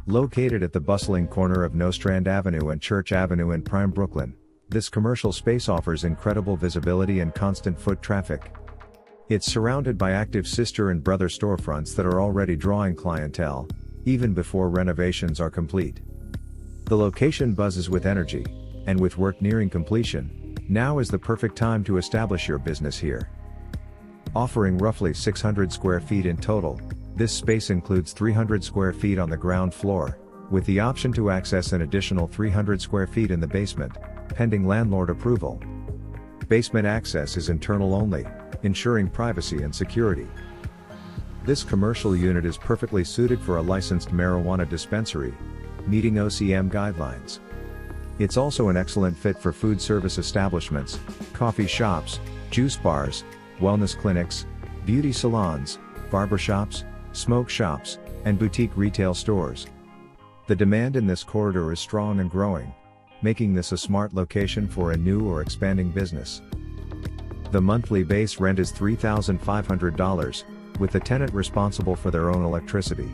Located at the bustling corner of Nostrand Avenue and Church Avenue in prime Brooklyn, this commercial space offers incredible visibility and constant foot traffic. It's surrounded by active sister and brother storefronts that are already drawing clientele, even before renovations are complete. The location buzzes with energy, and with work nearing completion, now is the perfect time to establish your business here. Offering roughly 600 square feet in total, this space includes 300 square feet on the ground floor, with the option to access an additional 300 square feet in the basement, pending landlord approval. Basement access is internal only, ensuring privacy and security. This commercial unit is perfectly suited for a licensed marijuana dispensary, meeting OCM guidelines. It's also an excellent fit for food service establishments, coffee shops, juice bars, wellness clinics, beauty salons, barbershops, smoke shops, and boutique retail stores. The demand in this corridor is strong and growing, making this a smart location for a new or expanding business. The monthly base rent is $3,500, with the tenant responsible for their own electricity.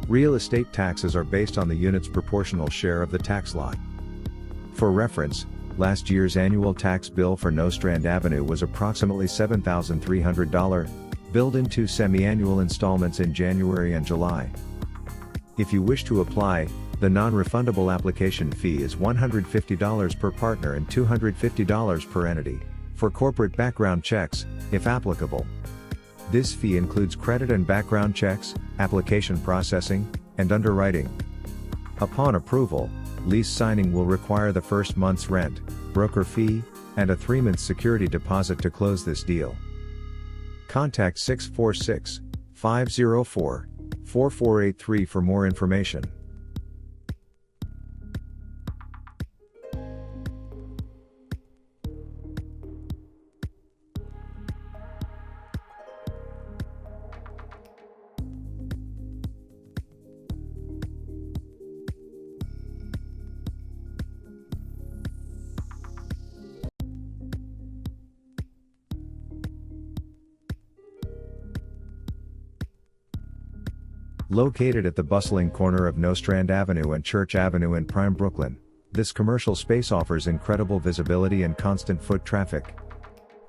Real estate taxes are based on the unit's proportional share of the tax lot. For reference, last year's annual tax bill for Nostrand Avenue was approximately $7,300, billed in two semi-annual installments in January and July. If you wish to apply, the non-refundable application fee is $150 per partner and $250 per entity, for corporate background checks, if applicable. This fee includes credit and background checks, application processing, and underwriting. Upon approval, lease signing will require the first month's rent, broker fee, and a 3-month security deposit to close this deal. Contact 646-504-4483 for more information. Located at the bustling corner of Nostrand Avenue and Church Avenue in prime Brooklyn, this commercial space offers incredible visibility and constant foot traffic.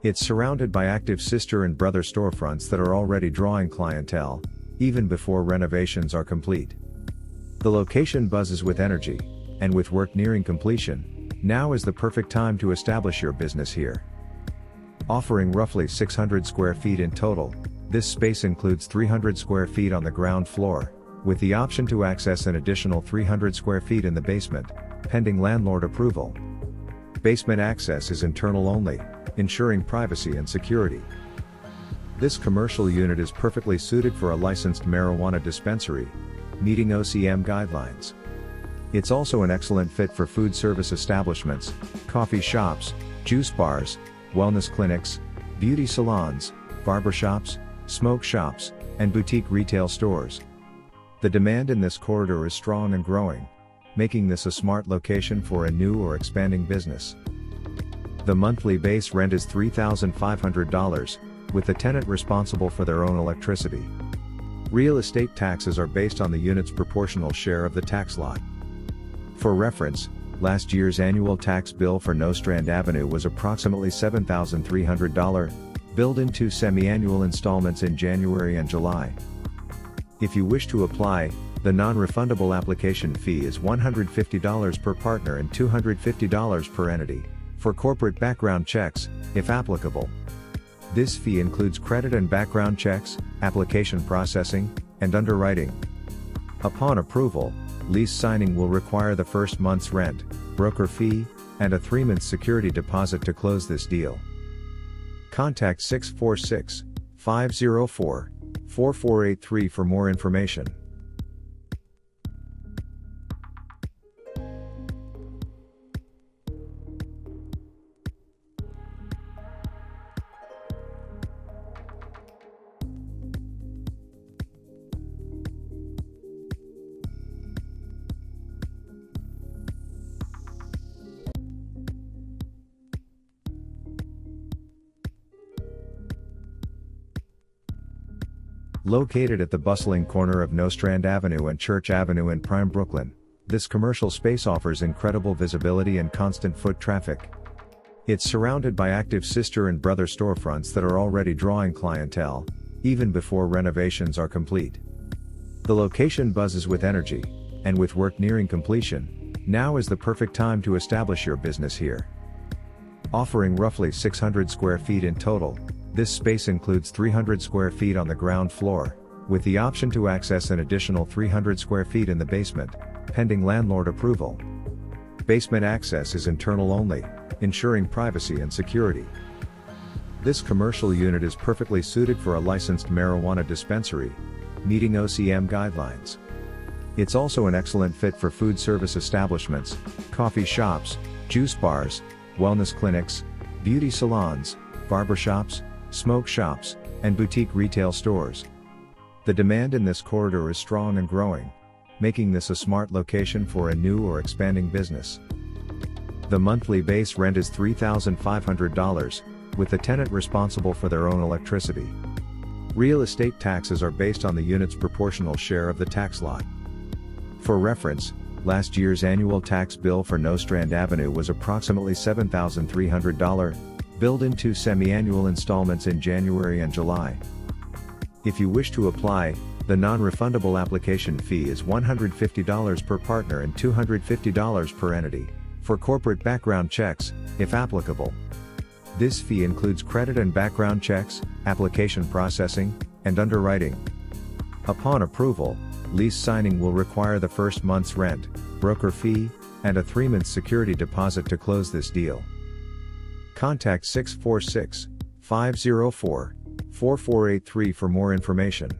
It's surrounded by active sister and brother storefronts that are already drawing clientele, even before renovations are complete. The location buzzes with energy, and with work nearing completion, now is the perfect time to establish your business here. Offering roughly 600 square feet in total, this space includes 300 square feet on the ground floor, with the option to access an additional 300 square feet in the basement, pending landlord approval. Basement access is internal only, ensuring privacy and security. This commercial unit is perfectly suited for a licensed marijuana dispensary, meeting OCM guidelines. It's also an excellent fit for food service establishments, coffee shops, juice bars, wellness clinics, beauty salons, barbershops, smoke shops, and boutique retail stores. The demand in this corridor is strong and growing, making this a smart location for a new or expanding business. The monthly base rent is $3,500, with the tenant responsible for their own electricity. Real estate taxes are based on the unit's proportional share of the tax lot. For reference, last year's annual tax bill for Nostrand Avenue was approximately $7,300, billed in two semi-annual installments in January and July. If you wish to apply, the non-refundable application fee is $150 per partner and $250 per entity, for corporate background checks, if applicable. This fee includes credit and background checks, application processing, and underwriting. Upon approval, lease signing will require the first month's rent, broker fee, and a 3-month security deposit to close this deal. Contact 646-504-4483 for more information. Located at the bustling corner of Nostrand Avenue and Church Avenue in prime Brooklyn, this commercial space offers incredible visibility and constant foot traffic. It's surrounded by active sister and brother storefronts that are already drawing clientele, even before renovations are complete. The location buzzes with energy, and with work nearing completion, now is the perfect time to establish your business here. Offering roughly 600 square feet in total, this space includes 300 square feet on the ground floor, with the option to access an additional 300 square feet in the basement, pending landlord approval. Basement access is internal only, ensuring privacy and security. This commercial unit is perfectly suited for a licensed marijuana dispensary, meeting OCM guidelines. It's also an excellent fit for food service establishments, coffee shops, juice bars, wellness clinics, beauty salons, barbershops, smoke shops, and boutique retail stores. The demand in this corridor is strong and growing, making this a smart location for a new or expanding business. The monthly base rent is $3,500, with the tenant responsible for their own electricity. Real estate taxes are based on the unit's proportional share of the tax lot. For reference, last year's annual tax bill for Nostrand Avenue was approximately $7,300, billed in 2 semi-annual installments in January and July. If you wish to apply, the non-refundable application fee is $150 per partner and $250 per entity, for corporate background checks, if applicable. This fee includes credit and background checks, application processing, and underwriting. Upon approval, lease signing will require the first month's rent, broker fee, and a 3-month security deposit to close this deal. Contact 646-504-4483 for more information.